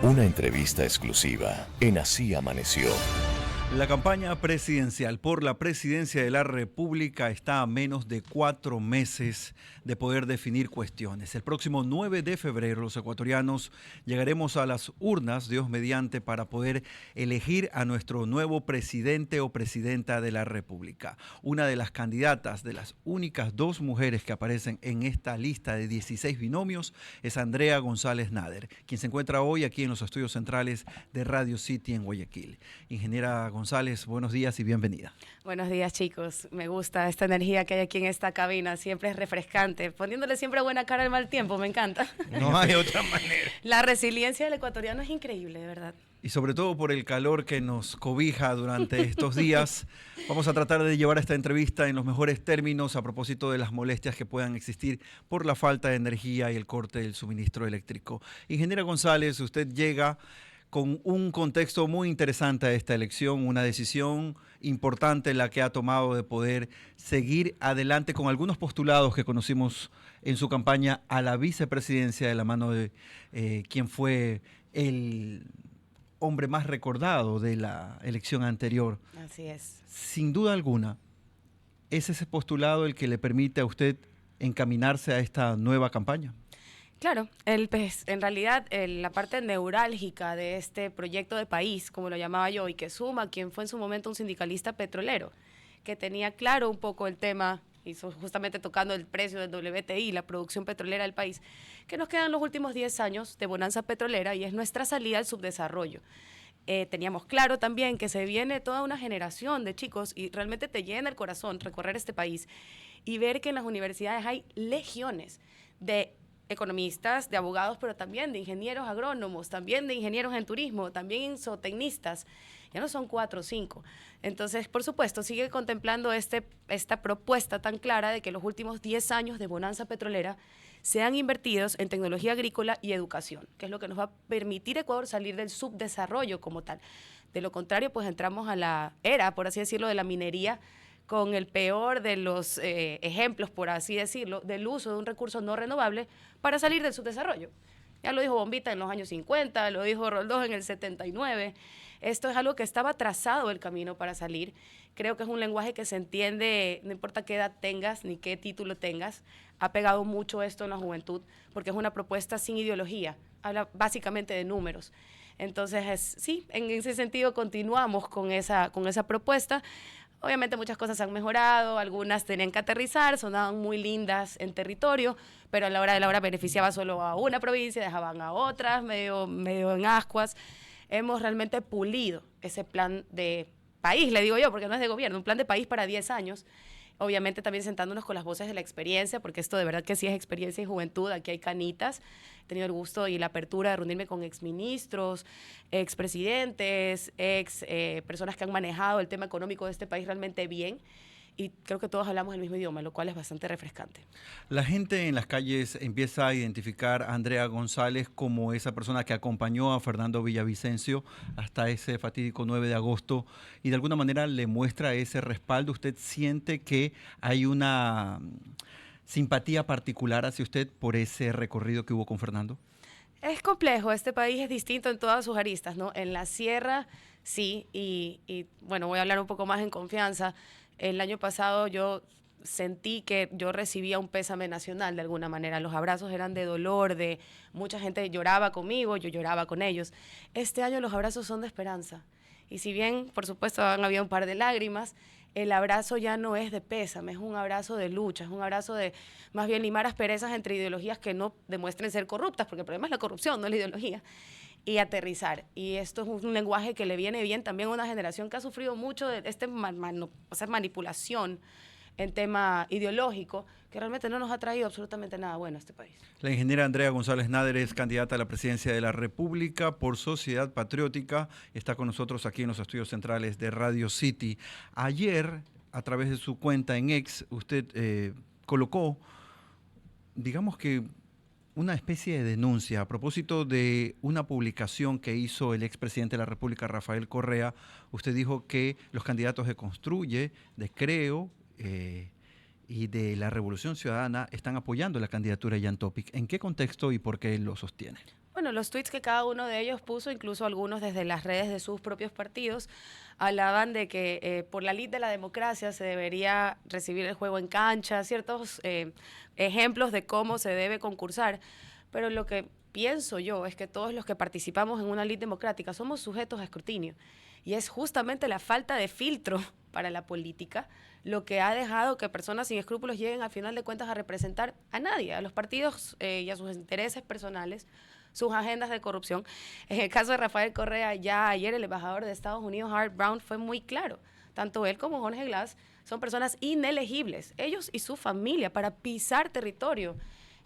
Una entrevista exclusiva en Así Amaneció. La campaña presidencial por la presidencia de la República está a menos de 4 meses de poder definir cuestiones. El próximo 9 de febrero los ecuatorianos llegaremos a las urnas, Dios mediante, para poder elegir a nuestro nuevo presidente o presidenta de la República. Una de las candidatas, de las únicas 2 mujeres que aparecen en esta lista de 16 binomios, es Andrea González Nader, quien se encuentra hoy aquí en los estudios centrales de Radio City en Guayaquil. Ingeniera González, buenos días y bienvenida. Buenos días, chicos. Me gusta esta energía que hay aquí en esta cabina. Siempre es refrescante. Poniéndole siempre buena cara al mal tiempo, me encanta. No hay otra manera. La resiliencia del ecuatoriano es increíble, de verdad. Y sobre todo por el calor que nos cobija durante estos días. Vamos a tratar de llevar esta entrevista en los mejores términos a propósito de las molestias que puedan existir por la falta de energía y el corte del suministro eléctrico. Ingeniera González, usted llega con un contexto muy interesante a esta elección, una decisión importante la que ha tomado de poder seguir adelante con algunos postulados que conocimos en su campaña a la vicepresidencia de la mano de quien fue el hombre más recordado de la elección anterior. Así es. Sin duda alguna, ¿es ese postulado el que le permite a usted encaminarse a esta nueva campaña? Claro, en realidad la parte neurálgica de este proyecto de país, como lo llamaba yo, y que suma a quien fue en su momento un sindicalista petrolero, que tenía claro un poco el tema, y justamente tocando el precio del WTI, la producción petrolera del país, que nos quedan los últimos 10 años de bonanza petrolera y es nuestra salida al subdesarrollo. Teníamos claro también que se viene toda una generación de chicos y realmente te llena el corazón recorrer este país y ver que en las universidades hay legiones de economistas, de abogados, pero también de ingenieros agrónomos, también de ingenieros en turismo, también zootecnistas. Ya no son 4 o 5. Entonces, por supuesto, sigue contemplando esta propuesta tan clara de que los últimos 10 años de bonanza petrolera sean invertidos en tecnología agrícola y educación, que es lo que nos va a permitir a Ecuador salir del subdesarrollo como tal. De lo contrario, pues entramos a la era, por así decirlo, de la minería, con el peor de los ejemplos, por así decirlo, del uso de un recurso no renovable para salir del subdesarrollo. Ya lo dijo Bombita en los años 50, lo dijo Roldós en el 79. Esto es algo que estaba trazado el camino para salir. Creo que es un lenguaje que se entiende, no importa qué edad tengas ni qué título tengas. Ha pegado mucho esto en la juventud porque es una propuesta sin ideología. Habla básicamente de números. Entonces, sí, en ese sentido continuamos con esa propuesta. Obviamente muchas cosas han mejorado, algunas tenían que aterrizar, sonaban muy lindas en territorio, pero a la hora de la hora beneficiaba solo a una provincia, dejaban a otras, medio en ascuas. Hemos realmente pulido ese plan de país, le digo yo, porque no es de gobierno, un plan de país para 10 años. Obviamente también sentándonos con las voces de la experiencia, porque esto de verdad que sí es experiencia y juventud, aquí hay canitas. He tenido el gusto y la apertura de reunirme con exministros, expresidentes, personas que han manejado el tema económico de este país realmente bien. Y creo que todos hablamos el mismo idioma, lo cual es bastante refrescante. La gente en las calles empieza a identificar a Andrea González como esa persona que acompañó a Fernando Villavicencio hasta ese fatídico 9 de agosto y de alguna manera le muestra ese respaldo. ¿Usted siente que hay una simpatía particular hacia usted por ese recorrido que hubo con Fernando? Es complejo, este país es distinto en todas sus aristas, ¿no? En la sierra, sí, y bueno, voy a hablar un poco más en confianza. El año pasado yo sentí que yo recibía un pésame nacional de alguna manera. Los abrazos eran de dolor, mucha gente lloraba conmigo, yo lloraba con ellos. Este año los abrazos son de esperanza. Y si bien, por supuesto, han habido un par de lágrimas, el abrazo ya no es de pésame, es un abrazo de lucha, es un abrazo de más bien limar asperezas entre ideologías que no demuestren ser corruptas, porque el problema es la corrupción, no la ideología, y aterrizar. Y esto es un lenguaje que le viene bien también a una generación que ha sufrido mucho de manipulación en tema ideológico, que realmente no nos ha traído absolutamente nada bueno a este país. La ingeniera Andrea González Nader es candidata a la presidencia de la República por Sociedad Patriótica. Está con nosotros aquí en los estudios centrales de Radio City. Ayer, a través de su cuenta en X, usted colocó, digamos que, una especie de denuncia a propósito de una publicación que hizo el expresidente de la República, Rafael Correa. Usted dijo que los candidatos de Construye, de Creo y de la Revolución Ciudadana están apoyando la candidatura de Jan Topic. ¿En qué contexto y por qué lo sostiene? Bueno, los tweets que cada uno de ellos puso, incluso algunos desde las redes de sus propios partidos, hablaban de que por la ley de la democracia se debería recibir el juego en cancha, ciertos ejemplos de cómo se debe concursar. Pero lo que pienso yo es que todos los que participamos en una ley democrática somos sujetos a escrutinio. Y es justamente la falta de filtro para la política lo que ha dejado que personas sin escrúpulos lleguen al final de cuentas a representar a nadie, a los partidos y a sus intereses personales, sus agendas de corrupción. En el caso de Rafael Correa, ya ayer el embajador de Estados Unidos, Hart Brown, fue muy claro. Tanto él como Jorge Glass son personas inelegibles, ellos y su familia, para pisar territorio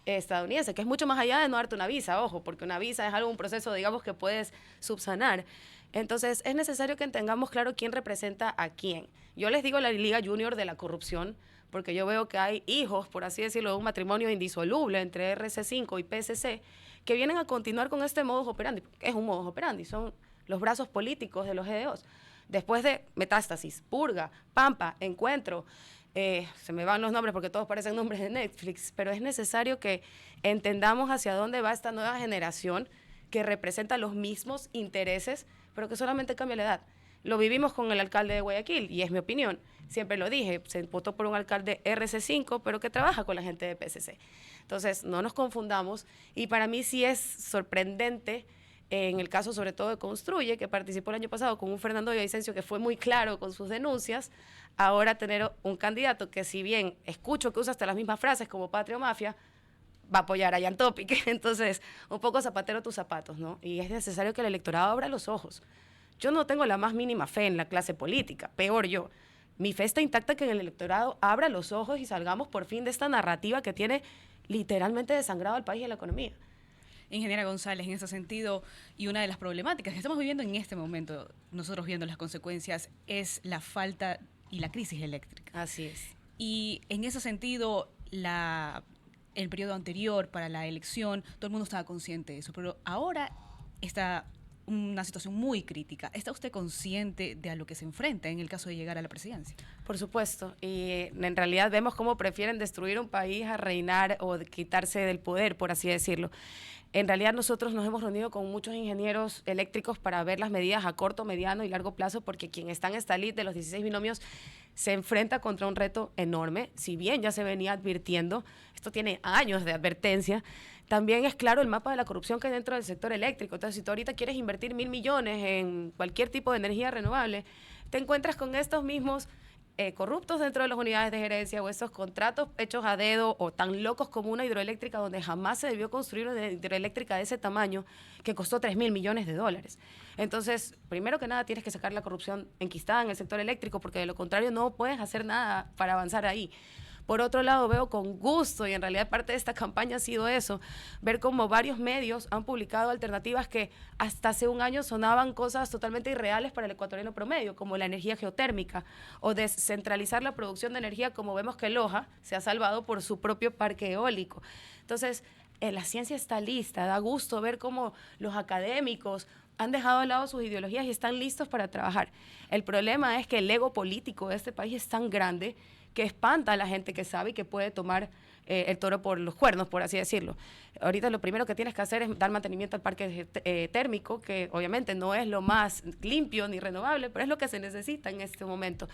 estadounidense, que es mucho más allá de no darte una visa, ojo, porque una visa es un proceso, digamos, que puedes subsanar. Entonces, es necesario que tengamos claro quién representa a quién. Yo les digo la Liga Junior de la corrupción, porque yo veo que hay hijos, por así decirlo, de un matrimonio indisoluble entre RC5 y PSC, que vienen a continuar con este modus operandi. Es un modus operandi, son los brazos políticos de los GDOs. Después de Metástasis, Purga, Pampa, Encuentro, se me van los nombres porque todos parecen nombres de Netflix, pero es necesario que entendamos hacia dónde va esta nueva generación que representa los mismos intereses, pero que solamente cambia la edad. Lo vivimos con el alcalde de Guayaquil, y es mi opinión. Siempre lo dije, se votó por un alcalde RC5, pero que trabaja con la gente de PSC. Entonces, no nos confundamos, y para mí sí es sorprendente, en el caso sobre todo de Construye, que participó el año pasado con un Fernando Villavicencio que fue muy claro con sus denuncias, ahora tener un candidato que, si bien escucho que usa hasta las mismas frases como Patria o Mafia, va a apoyar a Jan Topic. Entonces, un poco zapatero tus zapatos, ¿no? Y es necesario que el electorado abra los ojos. Yo no tengo la más mínima fe en la clase política, peor yo. Mi fe está intacta que el electorado abra los ojos y salgamos por fin de esta narrativa que tiene literalmente desangrado al país y a la economía. Ingeniera González, en ese sentido, y una de las problemáticas que estamos viviendo en este momento, nosotros viendo las consecuencias, es la falta y la crisis eléctrica. Así es. Y en ese sentido, el periodo anterior para la elección, todo el mundo estaba consciente de eso, pero ahora está una situación muy crítica. ¿Está usted consciente de a lo que se enfrenta en el caso de llegar a la presidencia? Por supuesto, y en realidad vemos cómo prefieren destruir un país a reinar o quitarse del poder, por así decirlo. En realidad nosotros nos hemos reunido con muchos ingenieros eléctricos para ver las medidas a corto, mediano y largo plazo, porque quien está en esta lista de los 16 binomios se enfrenta contra un reto enorme. Si bien ya se venía advirtiendo, esto tiene años de advertencia, también es claro el mapa de la corrupción que hay dentro del sector eléctrico. Entonces, si tú ahorita quieres invertir 1.000 millones en cualquier tipo de energía renovable, te encuentras con estos mismos corruptos dentro de las unidades de gerencia, o esos contratos hechos a dedo, o tan locos como una hidroeléctrica donde jamás se debió construir una hidroeléctrica de ese tamaño que costó 3.000 millones de dólares. Entonces, primero que nada tienes que sacar la corrupción enquistada en el sector eléctrico, porque de lo contrario no puedes hacer nada para avanzar ahí. Por otro lado, veo con gusto, y en realidad parte de esta campaña ha sido eso, ver cómo varios medios han publicado alternativas que hasta hace un año sonaban cosas totalmente irreales para el ecuatoriano promedio, como la energía geotérmica, o descentralizar la producción de energía, como vemos que Loja se ha salvado por su propio parque eólico. Entonces, la ciencia está lista, da gusto ver cómo los académicos han dejado de lado sus ideologías y están listos para trabajar. El problema es que el ego político de este país es tan grande que espanta a la gente que sabe y que puede tomar el toro por los cuernos, por así decirlo. Ahorita lo primero que tienes que hacer es dar mantenimiento al parque térmico, que obviamente no es lo más limpio ni renovable, pero es lo que se necesita en este momento.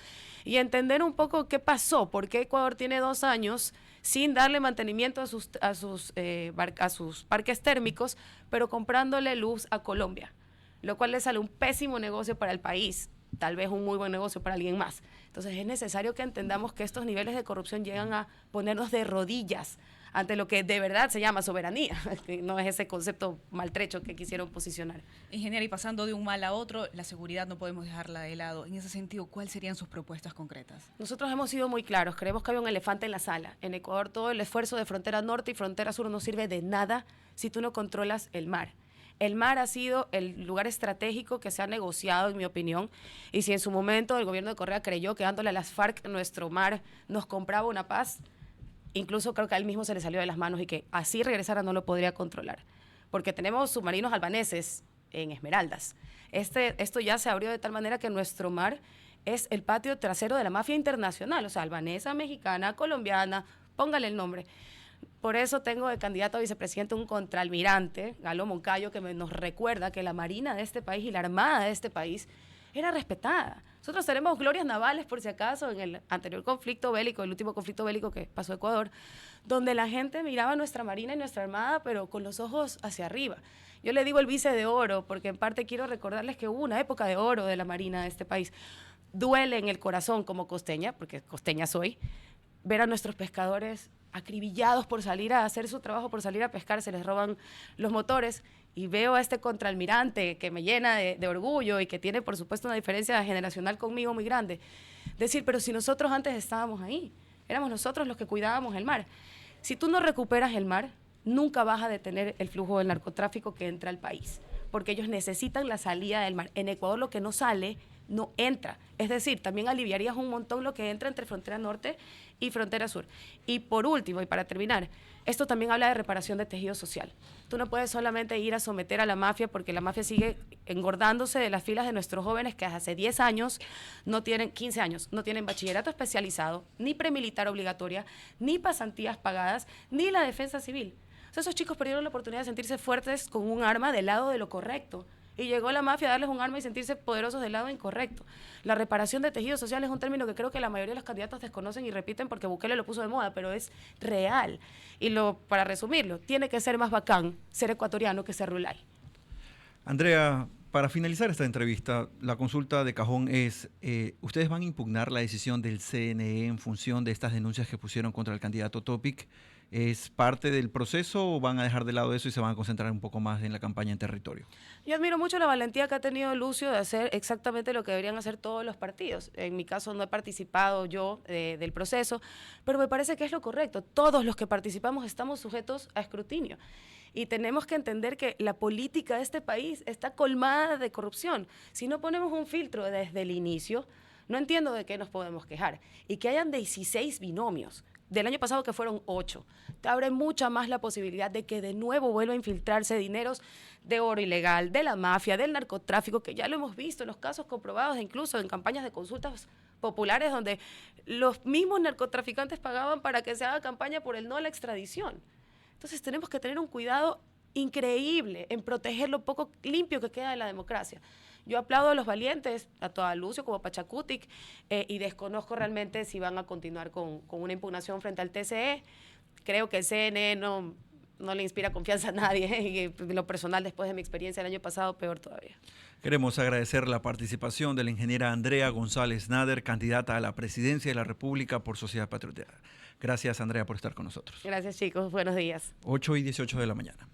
Y entender un poco qué pasó, por qué Ecuador tiene 2 años sin darle mantenimiento a sus parques térmicos, pero comprándole luz a Colombia, lo cual le sale un pésimo negocio para el país, tal vez un muy buen negocio para alguien más. Entonces es necesario que entendamos que estos niveles de corrupción llegan a ponernos de rodillas ante lo que de verdad se llama soberanía, que no es ese concepto maltrecho que quisieron posicionar. Ingeniera, y pasando de un mal a otro, la seguridad no podemos dejarla de lado. En ese sentido, ¿cuáles serían sus propuestas concretas? Nosotros hemos sido muy claros, creemos que hay un elefante en la sala. En Ecuador todo el esfuerzo de frontera norte y frontera sur no sirve de nada si tú no controlas el mar. El mar ha sido el lugar estratégico que se ha negociado, en mi opinión, y si en su momento el gobierno de Correa creyó que dándole a las FARC nuestro mar nos compraba una paz, incluso creo que a él mismo se le salió de las manos y que así regresara no lo podría controlar, porque tenemos submarinos albaneses en Esmeraldas. Esto ya se abrió de tal manera que nuestro mar es el patio trasero de la mafia internacional, o sea, albanesa, mexicana, colombiana, póngale el nombre. Por eso tengo de candidato a vicepresidente un contraalmirante, Galo Moncayo, que nos recuerda que la Marina de este país y la Armada de este país era respetada. Nosotros tenemos glorias navales, por si acaso, en el anterior conflicto bélico, el último conflicto bélico que pasó Ecuador, donde la gente miraba a nuestra Marina y nuestra Armada, pero con los ojos hacia arriba. Yo le digo el vice de oro, porque en parte quiero recordarles que hubo una época de oro de la Marina de este país. Duele en el corazón como costeña, porque costeña soy, ver a nuestros pescadores acribillados por salir a hacer su trabajo, por salir a pescar, se les roban los motores, y veo a este contraalmirante que me llena de orgullo y que tiene, por supuesto, una diferencia generacional conmigo muy grande. Decir, pero si nosotros antes estábamos ahí, éramos nosotros los que cuidábamos el mar. Si tú no recuperas el mar, nunca vas a detener el flujo del narcotráfico que entra al país, porque ellos necesitan la salida del mar. En Ecuador lo que no sale, no entra. Es decir, también aliviarías un montón lo que entra entre frontera norte y frontera sur. Y por último, y para terminar, esto también habla de reparación de tejido social. Tú no puedes solamente ir a someter a la mafia, porque la mafia sigue engordándose de las filas de nuestros jóvenes que hace 10 años, no tienen 15 años, no tienen bachillerato especializado, ni premilitar obligatoria, ni pasantías pagadas, ni la defensa civil. O sea, esos chicos perdieron la oportunidad de sentirse fuertes con un arma del lado de lo correcto. Y llegó la mafia a darles un arma y sentirse poderosos del lado incorrecto. La reparación de tejido social es un término que creo que la mayoría de los candidatos desconocen y repiten porque Bukele lo puso de moda, pero es real. Y para resumirlo, tiene que ser más bacán ser ecuatoriano que ser rural. Andrea, para finalizar esta entrevista, la consulta de cajón es, ¿ustedes van a impugnar la decisión del CNE en función de estas denuncias que pusieron contra el candidato Topic? ¿Es parte del proceso o van a dejar de lado eso y se van a concentrar un poco más en la campaña en territorio? Yo admiro mucho la valentía que ha tenido Lucio de hacer exactamente lo que deberían hacer todos los partidos. En mi caso no he participado yo del proceso, pero me parece que es lo correcto. Todos los que participamos estamos sujetos a escrutinio. Y tenemos que entender que la política de este país está colmada de corrupción. Si no ponemos un filtro desde el inicio, no entiendo de qué nos podemos quejar. Y que hayan 16 binomios, del año pasado que fueron 8, te abre mucha más la posibilidad de que de nuevo vuelva a infiltrarse dineros de oro ilegal, de la mafia, del narcotráfico, que ya lo hemos visto en los casos comprobados, incluso en campañas de consultas populares donde los mismos narcotraficantes pagaban para que se haga campaña por el no a la extradición. Entonces tenemos que tener un cuidado increíble en proteger lo poco limpio que queda de la democracia. Yo aplaudo a los valientes, tanto a Lucio como a Pachacutic, y desconozco realmente si van a continuar con una impugnación frente al TCE. Creo que el CNE no le inspira confianza a nadie, y en lo personal, después de mi experiencia el año pasado, peor todavía. Queremos agradecer la participación de la ingeniera Andrea González Nader, candidata a la presidencia de la República por Sociedad Patriótica. Gracias, Andrea, por estar con nosotros. Gracias, chicos. Buenos días. 8:18 de la mañana.